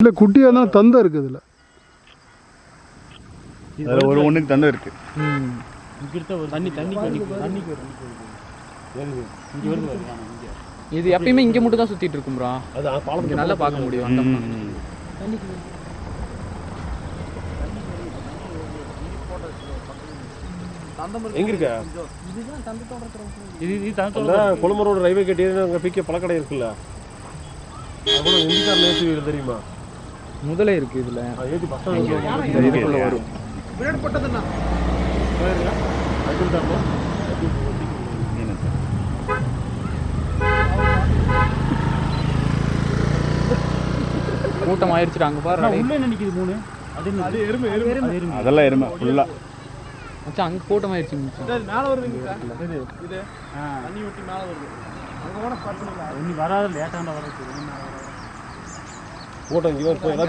இல்லை குட்டியெல்லாம் தந்தை இருக்குது இதில். ஒரு ஒன்றுக்கு தந்தை இருக்கு. இது எப்பயுமே இங்கே மட்டும் தான் சுற்றிட்டு இருக்கும்ரா. அது நல்லா பார்க்க முடியும். எங்க இருக்க கொழும்பரோட ரயில்வே கேட்டு அங்கே பிக்க பழக்கடை இருக்குல்ல, அவ்வளோ எந்திக்கார நேற்று தெரியுமா? முதலே இருக்கு இதுல. ஏற்றி பஸ் ஸ்டாண்ட் வரும். கூட்டம் ஆயிடுச்சு அங்கே பாரு. நினைக்குது 3 அதெல்லாம் எருமை ஃபுல்லா. மச்சான் அங்கே கூட்டம் ஆயிடுச்சு. மேலே வருதுங்க இது தண்ணி ஊற்றி மேலே வருது. அங்கே கூட வராது, லேட்டாக வர கூட்டம் இங்கே எல்லாத்துக்கும்